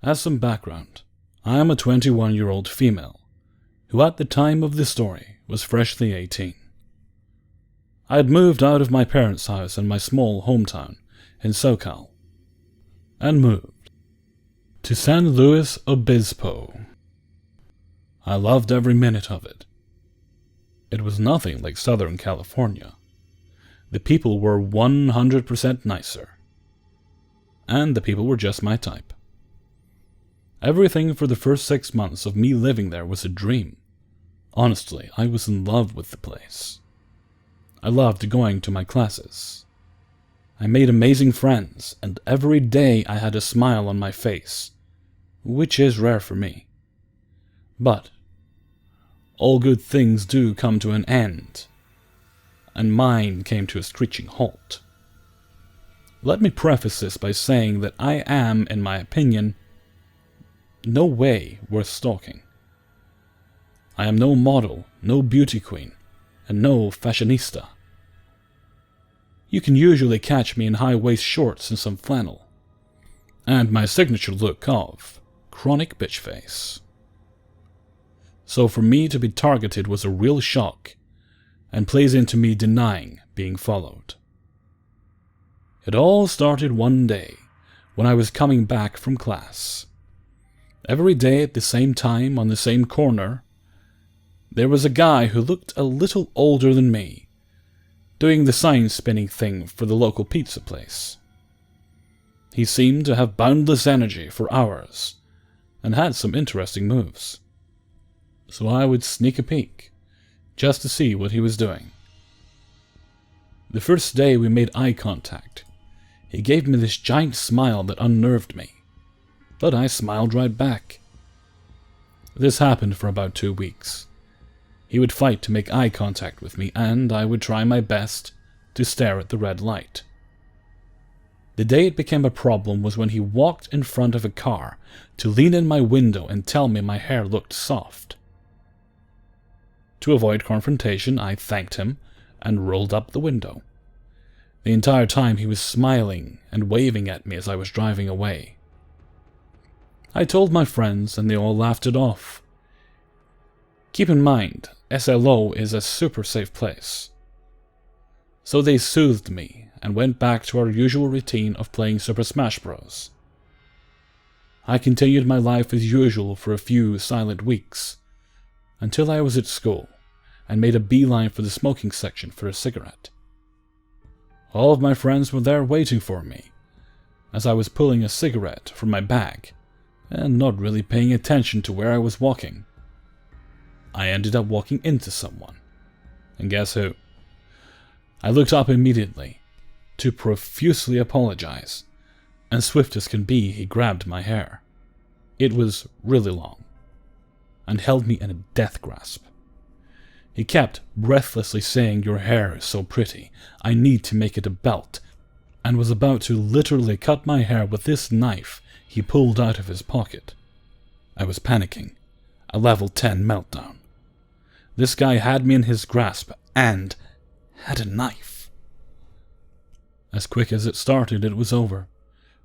As some background, I am a 21-year-old female, who at the time of this story was freshly 18. I had moved out of my parents' house in my small hometown in SoCal, and moved to San Luis Obispo. I loved every minute of it. It was nothing like Southern California. The people were 100% nicer. And the people were just my type. Everything for the first 6 months of me living there was a dream. Honestly, I was in love with the place. I loved going to my classes. I made amazing friends, and every day I had a smile on my face, which is rare for me. But all good things do come to an end, and mine came to a screeching halt. Let me preface this by saying that I am, in my opinion, no way worth stalking. I am no model, no beauty queen, and no fashionista. You can usually catch me in high-waist shorts and some flannel, and my signature look of chronic bitch face. So for me to be targeted was a real shock, and plays into me denying being followed. It all started one day when I was coming back from class. Every day at the same time on the same corner, there was a guy who looked a little older than me, doing the sign-spinning thing for the local pizza place. He seemed to have boundless energy for hours, and had some interesting moves. So I would sneak a peek, just to see what he was doing. The first day we made eye contact, he gave me this giant smile that unnerved me, but I smiled right back. This happened for about 2 weeks. He would fight to make eye contact with me, and I would try my best to stare at the red light. The day it became a problem was when he walked in front of a car to lean in my window and tell me my hair looked soft. To avoid confrontation, I thanked him and rolled up the window. The entire time he was smiling and waving at me as I was driving away. I told my friends and they all laughed it off. Keep in mind, SLO is a super safe place. So they soothed me and went back to our usual routine of playing Super Smash Bros. I continued my life as usual for a few silent weeks, until I was at school and made a beeline for the smoking section for a cigarette. All of my friends were there waiting for me, as I was pulling a cigarette from my bag and not really paying attention to where I was walking. I ended up walking into someone, and guess who? I looked up immediately to profusely apologize, and swift as can be, he grabbed my hair. It was really long, and held me in a death grasp. He kept breathlessly saying, "Your hair is so pretty, I need to make it a belt," and was about to literally cut my hair with this knife he pulled out of his pocket. I was panicking, a level 10 meltdown. This guy had me in his grasp, and had a knife. As quick as it started, it was over.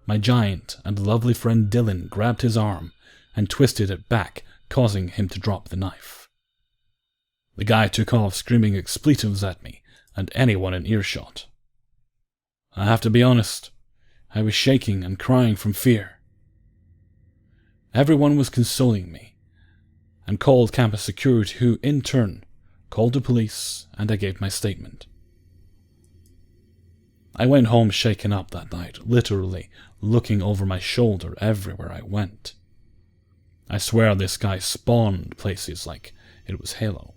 My giant and lovely friend Dylan grabbed his arm and twisted it back, causing him to drop the knife. The guy took off screaming expletives at me and anyone in earshot. I have to be honest, I was shaking and crying from fear. Everyone was consoling me, and called campus security, who in turn called the police, and I gave my statement. I went home shaken up that night, literally looking over my shoulder everywhere I went. I swear this guy spawned places like it was Halo.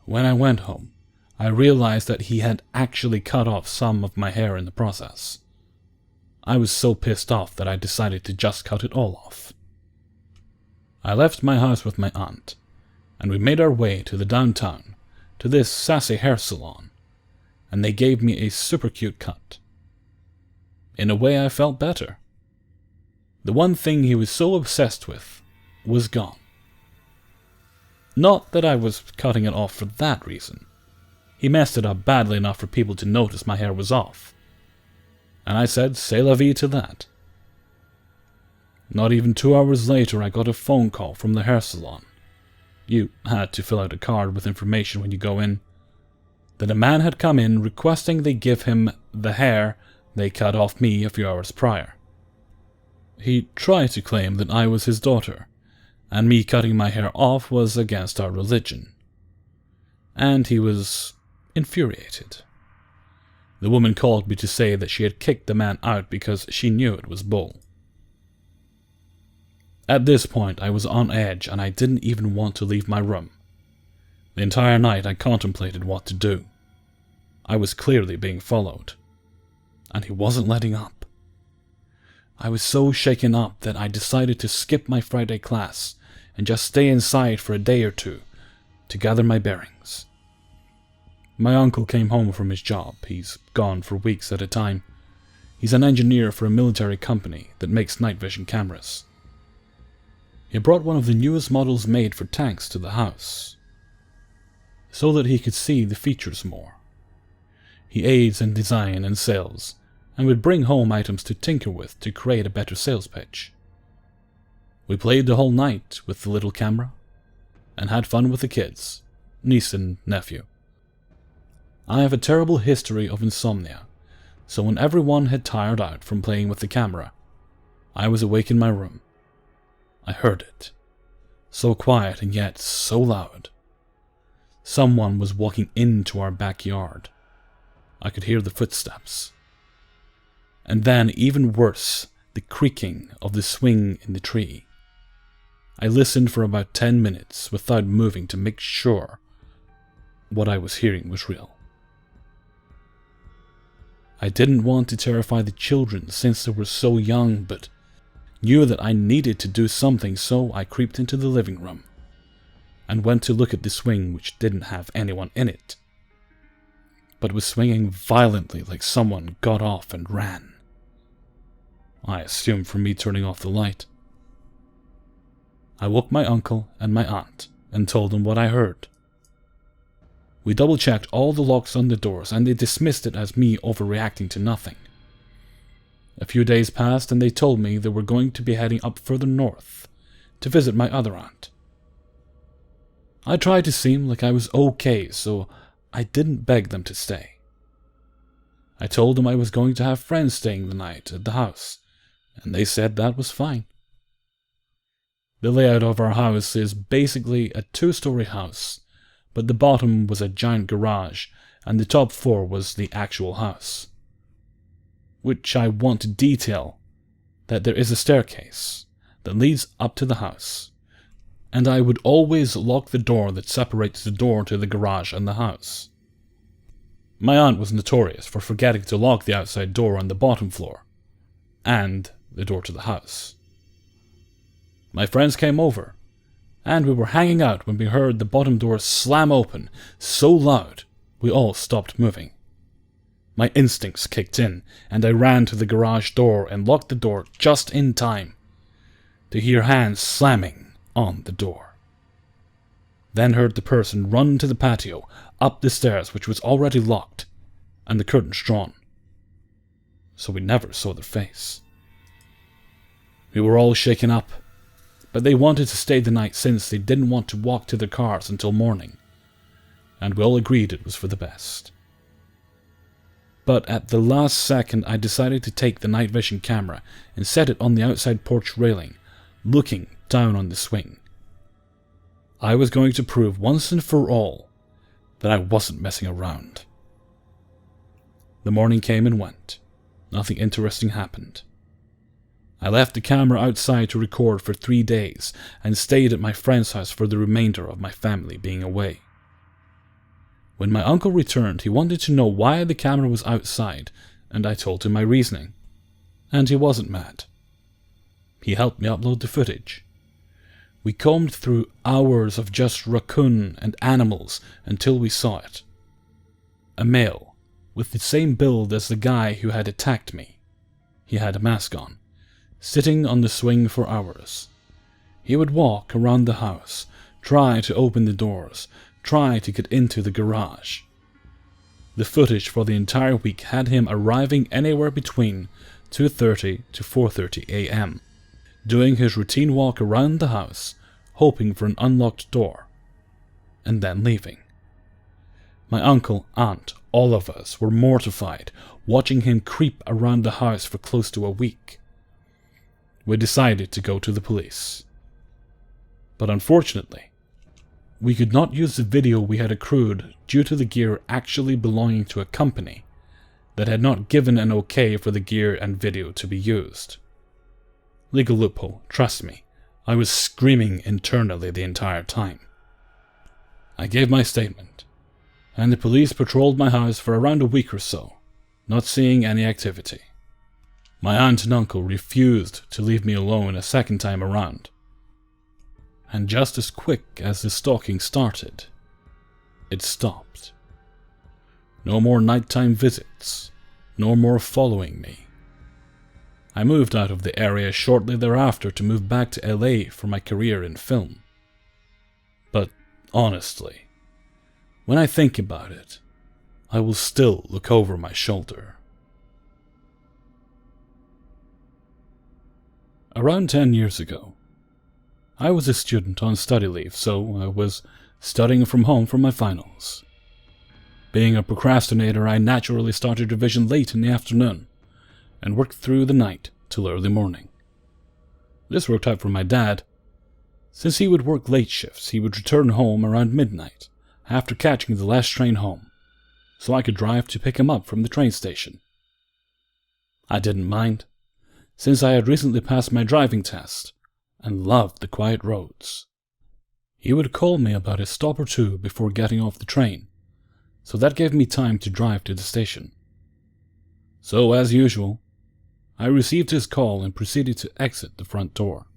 When I went home, I realized that he had actually cut off some of my hair in the process. I was so pissed off that I decided to just cut it all off. I left my house with my aunt, and we made our way to the downtown, to this sassy hair salon, and they gave me a super cute cut. In a way, I felt better. The one thing he was so obsessed with was gone. Not that I was cutting it off for that reason. He messed it up badly enough for people to notice my hair was off. And I said c'est la vie to that. Not even 2 hours later, I got a phone call from the hair salon. You had to fill out a card with information when you go in. That a man had come in requesting they give him the hair they cut off me a few hours prior. He tried to claim that I was his daughter, and me cutting my hair off was against our religion. And he was infuriated. The woman called me to say that she had kicked the man out because she knew it was bull. At this point, I was on edge and I didn't even want to leave my room. The entire night I contemplated what to do. I was clearly being followed, and he wasn't letting up. I was so shaken up that I decided to skip my Friday class and just stay inside for a day or two to gather my bearings. My uncle came home from his job. He's gone for weeks at a time. He's an engineer for a military company that makes night vision cameras. He brought one of the newest models made for tanks to the house, so that he could see the features more. He aids in design and sales, and would bring home items to tinker with to create a better sales pitch. We played the whole night with the little camera, and had fun with the kids, niece and nephew. I have a terrible history of insomnia, so when everyone had tired out from playing with the camera, I was awake in my room. I heard it, so quiet and yet so loud. Someone was walking into our backyard. I could hear the footsteps. And then, even worse, the creaking of the swing in the tree. I listened for about 10 minutes without moving to make sure what I was hearing was real. I didn't want to terrify the children since they were so young, but knew that I needed to do something, so I creeped into the living room and went to look at the swing, which didn't have anyone in it, but was swinging violently like someone got off and ran. I assumed from me turning off the light. I woke my uncle and my aunt and told them what I heard. We double-checked all the locks on the doors, and they dismissed it as me overreacting to nothing. A few days passed and they told me they were going to be heading up further north to visit my other aunt. I tried to seem like I was okay, so I didn't beg them to stay. I told them I was going to have friends staying the night at the house, and they said that was fine. The layout of our house is basically a 2-story house, but the bottom was a giant garage and the top floor was the actual house. Which I want to detail that there is a staircase that leads up to the house, and I would always lock the door that separates the door to the garage and the house. My aunt was notorious for forgetting to lock the outside door on the bottom floor, and the door to the house. My friends came over, and we were hanging out when we heard the bottom door slam open so loud we all stopped moving. My instincts kicked in, and I ran to the garage door and locked the door just in time to hear hands slamming on the door. Then heard the person run to the patio, up the stairs which was already locked, and the curtains drawn, so we never saw their face. We were all shaken up, but they wanted to stay the night since they didn't want to walk to their cars until morning, and we all agreed it was for the best. But at the last second I decided to take the night vision camera and set it on the outside porch railing, looking down on the swing. I was going to prove once and for all that I wasn't messing around. The morning came and went. Nothing interesting happened. I left the camera outside to record for 3 days and stayed at my friend's house for the remainder of my family being away. When my uncle returned, he wanted to know why the camera was outside, and I told him my reasoning. And he wasn't mad. He helped me upload the footage. We combed through hours of just raccoon and animals until we saw it. A male, with the same build as the guy who had attacked me. He had a mask on, sitting on the swing for hours. He would walk around the house, try to open the doors, try to get into the garage. The footage for the entire week had him arriving anywhere between 2:30 to 4:30 a.m., doing his routine walk around the house, hoping for an unlocked door, and then leaving. My uncle, aunt, all of us were mortified, watching him creep around the house for close to a week. We decided to go to the police. But unfortunately, we could not use the video we had accrued due to the gear actually belonging to a company that had not given an okay for the gear and video to be used. Legal loophole, trust me, I was screaming internally the entire time. I gave my statement, and the police patrolled my house for around a week or so, not seeing any activity. My aunt and uncle refused to leave me alone a second time around. And just as quick as the stalking started, it stopped. No more nighttime visits, no more following me. I moved out of the area shortly thereafter to move back to LA for my career in film. But honestly, when I think about it, I will still look over my shoulder. Around 10 years ago, I was a student on study leave, so I was studying from home for my finals. Being a procrastinator, I naturally started revision late in the afternoon and worked through the night till early morning. This worked out for my dad. Since he would work late shifts, he would return home around midnight after catching the last train home, so I could drive to pick him up from the train station. I didn't mind, since I had recently passed my driving test and loved the quiet roads. He would call me about a stop or two before getting off the train, so that gave me time to drive to the station. So, as usual, I received his call and proceeded to exit the front door.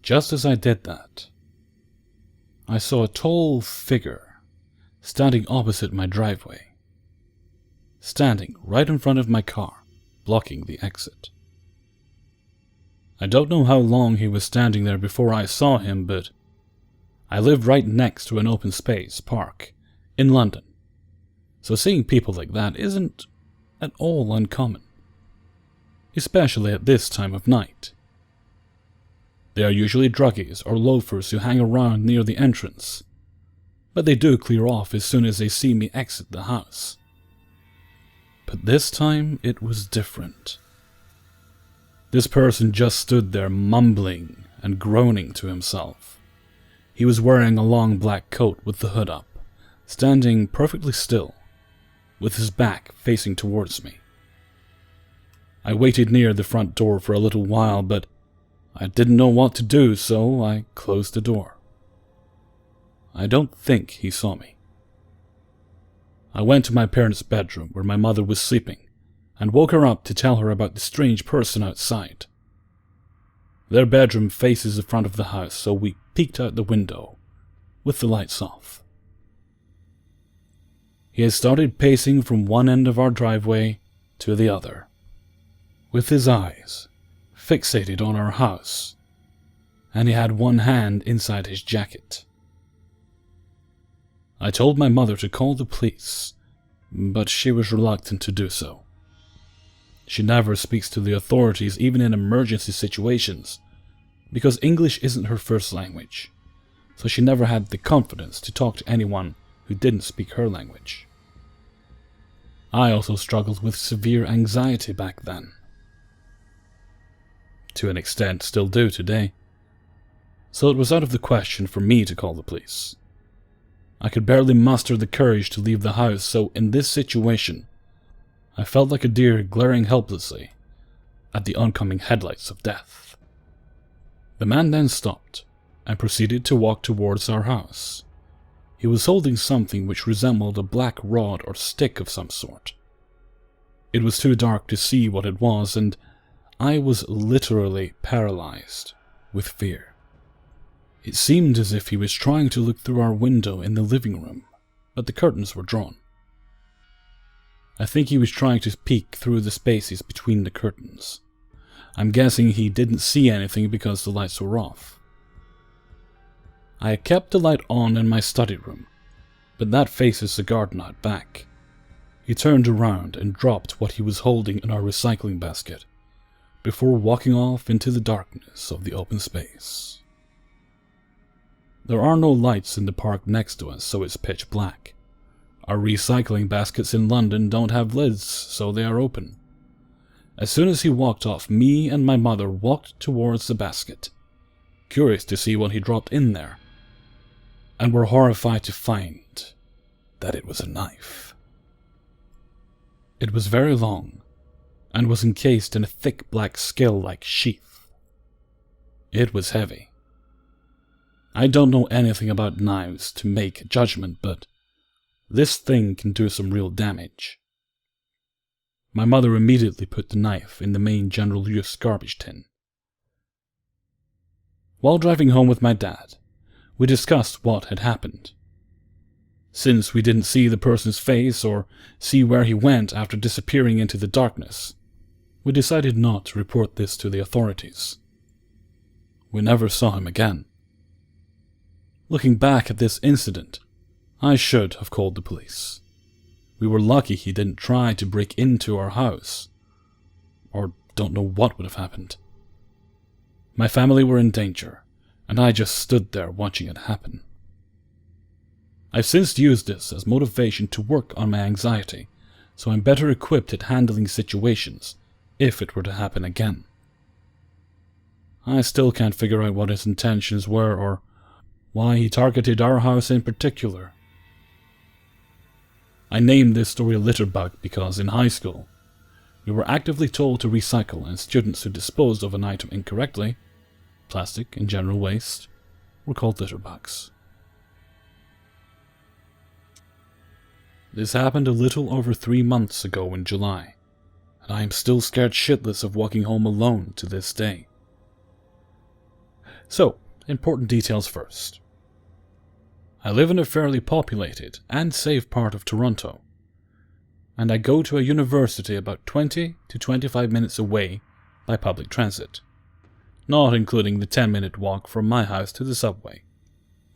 Just as I did that, I saw a tall figure standing opposite my driveway, standing right in front of my car, blocking the exit. I don't know how long he was standing there before I saw him, but I live right next to an open space park in London, so seeing people like that isn't at all uncommon, especially at this time of night. They are usually druggies or loafers who hang around near the entrance, but they do clear off as soon as they see me exit the house. But this time it was different. This person just stood there mumbling and groaning to himself. He was wearing a long black coat with the hood up, standing perfectly still, with his back facing towards me. I waited near the front door for a little while, but I didn't know what to do, so I closed the door. I don't think he saw me. I went to my parents' bedroom where my mother was sleeping and woke her up to tell her about the strange person outside. Their bedroom faces the front of the house, so we peeked out the window with the lights off. He had started pacing from one end of our driveway to the other, with his eyes fixated on our house, and he had one hand inside his jacket. I told my mother to call the police, but she was reluctant to do so. She never speaks to the authorities even in emergency situations, because English isn't her first language, so she never had the confidence to talk to anyone who didn't speak her language. I also struggled with severe anxiety back then. To an extent, still do today. So it was out of the question for me to call the police. I could barely muster the courage to leave the house, so in this situation, I felt like a deer glaring helplessly at the oncoming headlights of death. The man then stopped and proceeded to walk towards our house. He was holding something which resembled a black rod or stick of some sort. It was too dark to see what it was, and I was literally paralyzed with fear. It seemed as if he was trying to look through our window in the living room, but the curtains were drawn. I think he was trying to peek through the spaces between the curtains. I'm guessing he didn't see anything because the lights were off. I had kept the light on in my study room, but that faces the garden out back. He turned around and dropped what he was holding in our recycling basket, before walking off into the darkness of the open space. There are no lights in the park next to us, so it's pitch black. Our recycling baskets in London don't have lids, so they are open. As soon as he walked off, me and my mother walked towards the basket, curious to see what he dropped in there, and were horrified to find that it was a knife. It was very long, and was encased in a thick black scale-like sheath. It was heavy. I don't know anything about knives to make a judgment, but this thing can do some real damage. My mother immediately put the knife in the main general use garbage tin. While driving home with my dad, we discussed what had happened. Since we didn't see the person's face or see where he went after disappearing into the darkness, we decided not to report this to the authorities. We never saw him again. Looking back at this incident, I should have called the police. We were lucky he didn't try to break into our house, or don't know what would have happened. My family were in danger, and I just stood there watching it happen. I've since used this as motivation to work on my anxiety, so I'm better equipped at handling situations if it were to happen again. I still can't figure out what his intentions were or why he targeted our house in particular. I named this story a litter bug because in high school, we were actively told to recycle, and students who disposed of an item incorrectly, plastic and general waste, were called litter bugs. This happened a little over 3 months ago in July, and I am still scared shitless of walking home alone to this day. So, important details first. I live in a fairly populated and safe part of Toronto, and I go to a university about 20 to 25 minutes away by public transit, not including the 10-minute walk from my house to the subway,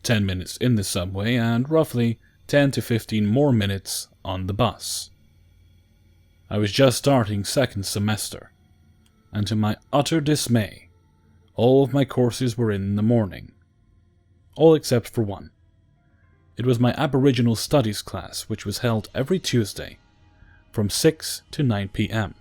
10 minutes in the subway, and roughly 10 to 15 more minutes on the bus. I was just starting second semester, and to my utter dismay, all of my courses were in the morning. All except for one. It was my Aboriginal Studies class, which was held every Tuesday, from 6 to 9 p.m.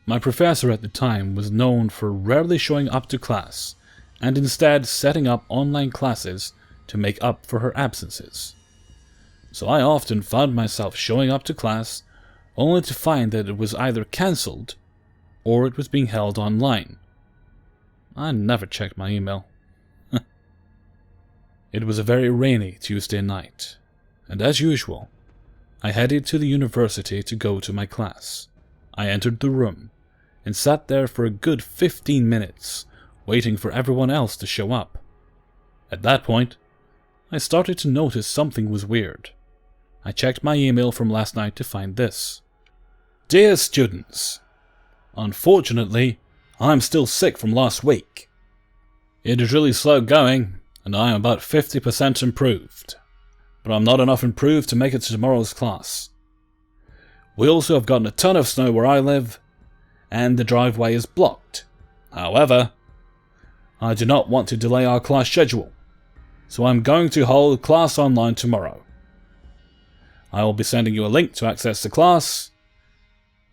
My professor at the time was known for rarely showing up to class, and instead setting up online classes to make up for her absences. So I often found myself showing up to class, only to find that it was either cancelled, or it was being held online. I never checked my email. It was a very rainy Tuesday night, and as usual, I headed to the university to go to my class. I entered the room, and sat there for a good 15 minutes, waiting for everyone else to show up. At that point, I started to notice something was weird. I checked my email from last night to find this. Dear students, unfortunately, I'm still sick from last week. It is really slow going, and I am about 50% improved, but I'm not enough improved to make it to tomorrow's class. We also have gotten a ton of snow where I live, and the driveway is blocked. However, I do not want to delay our class schedule, so I'm going to hold class online tomorrow. I will be sending you a link to access the class,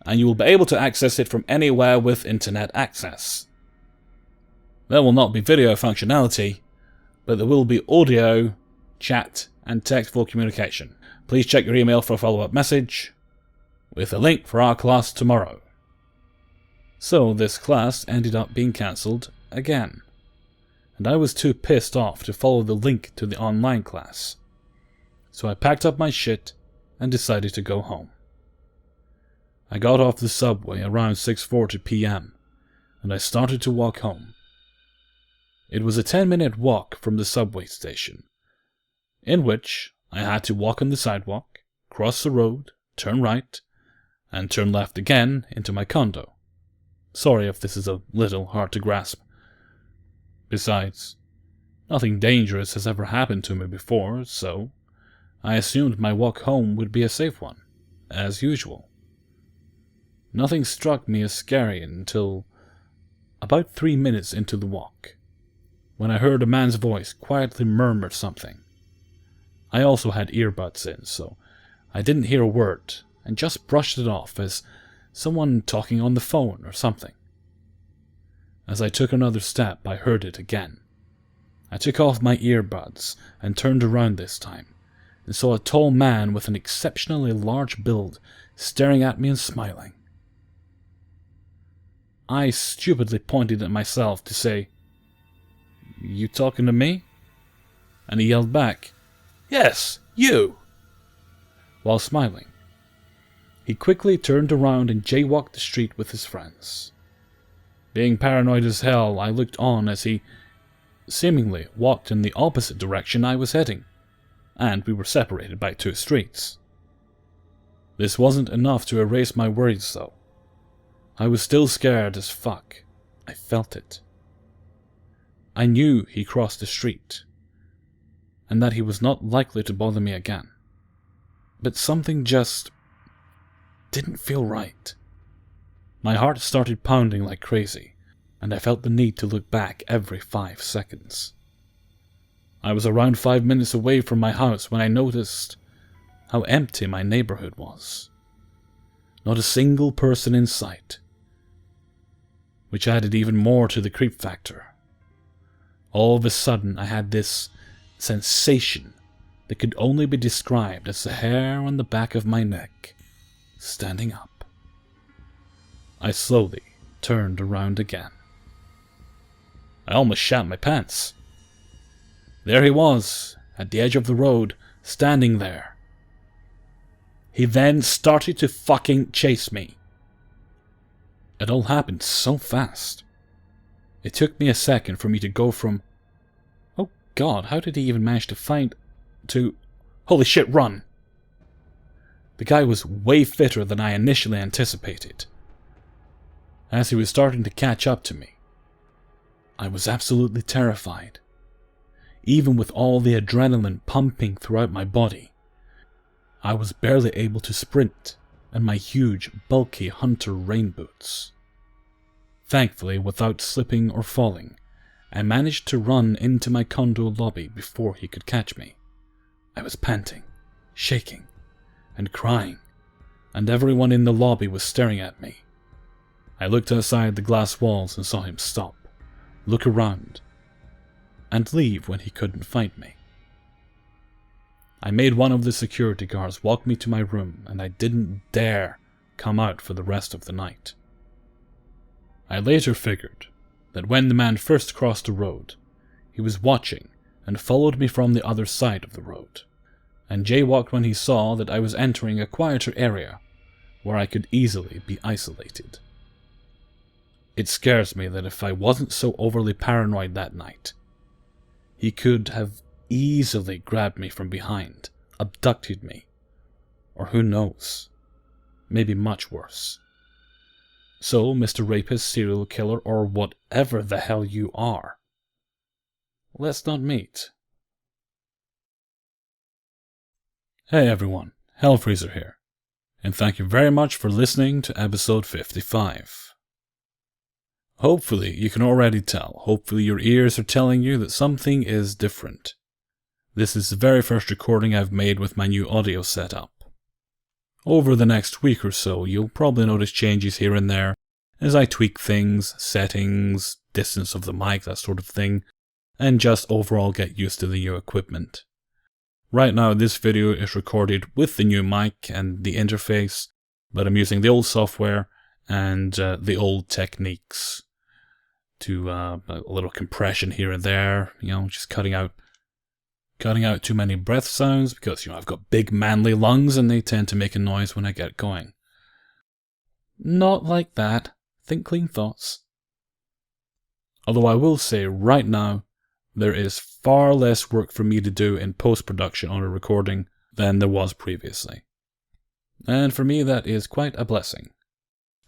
and you will be able to access it from anywhere with internet access. There will not be video functionality, but there will be audio, chat, and textful communication. Please check your email for a follow-up message, with a link for our class tomorrow. So this class ended up being cancelled again, and I was too pissed off to follow the link to the online class. So I packed up my shit and decided to go home. I got off the subway around 6:40 p.m, and I started to walk home. It was a 10-minute walk from the subway station, in which I had to walk on the sidewalk, cross the road, turn right, and turn left again into my condo. Sorry if this is a little hard to grasp. Besides, nothing dangerous has ever happened to me before, so I assumed my walk home would be a safe one, as usual. Nothing struck me as scary until about 3 minutes into the walk, when I heard a man's voice quietly murmur something. I also had earbuds in, so I didn't hear a word and just brushed it off as someone talking on the phone or something. As I took another step, I heard it again. I took off my earbuds and turned around this time, and saw a tall man with an exceptionally large build staring at me and smiling. I stupidly pointed at myself to say, "You talking to me?" And he yelled back, "Yes, you!" while smiling. He quickly turned around and jaywalked the street with his friends. Being paranoid as hell, I looked on as he seemingly walked in the opposite direction I was heading, and we were separated by 2 streets. This wasn't enough to erase my worries though. I was still scared as fuck. I felt it. I knew he crossed the street, and that he was not likely to bother me again. But something just didn't feel right. My heart started pounding like crazy, and I felt the need to look back every 5 seconds. I was around 5 minutes away from my house when I noticed how empty my neighborhood was. Not a single person in sight, which added even more to the creep factor. All of a sudden, I had this sensation that could only be described as the hair on the back of my neck standing up. I slowly turned around again. I almost shat my pants. There he was, at the edge of the road, standing there. He then started to fucking chase me. It all happened so fast. It took me a second for me to go from, "Oh God, how did he even manage to find," to, "Holy shit, run!" The guy was way fitter than I initially anticipated. As he was starting to catch up to me, I was absolutely terrified. Even with all the adrenaline pumping throughout my body, I was barely able to sprint in my huge, bulky hunter rain boots. Thankfully, without slipping or falling, I managed to run into my condo lobby before he could catch me. I was panting, shaking, and crying, and everyone in the lobby was staring at me. I looked outside the glass walls and saw him stop, look around, and leave when he couldn't find me. I made one of the security guards walk me to my room, and I didn't dare come out for the rest of the night. I later figured that when the man first crossed the road, he was watching and followed me from the other side of the road, and jaywalked when he saw that I was entering a quieter area where I could easily be isolated. It scares me that if I wasn't so overly paranoid that night, he could have easily grabbed me from behind, abducted me, or who knows, maybe much worse. So, Mr. Rapist, serial killer, or whatever the hell you are, let's not meet. Hey everyone, Hellfreezer here, and thank you very much for listening to episode 55. Hopefully you can already tell, hopefully your ears are telling you that something is different. This is the very first recording I've made with my new audio setup. Over the next week or so, you'll probably notice changes here and there as I tweak things, settings, distance of the mic, that sort of thing, and just overall get used to the new equipment. Right now, this video is recorded with the new mic and the interface, but I'm using the old software and the old techniques to a little compression here and there, just cutting out too many breath sounds because, I've got big manly lungs and they tend to make a noise when I get going. Not like that. Think clean thoughts. Although I will say right now, there is far less work for me to do in post-production on a recording than there was previously. And for me that is quite a blessing.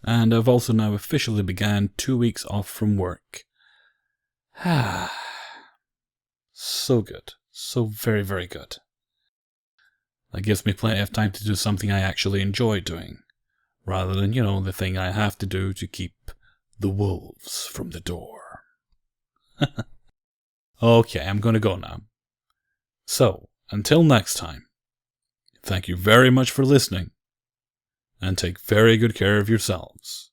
And I've also now officially began 2 weeks off from work. So good. So very, very good. That gives me plenty of time to do something I actually enjoy doing, rather than, the thing I have to do to keep the wolves from the door. Okay, I'm gonna go now. So, until next time, thank you very much for listening, and take very good care of yourselves.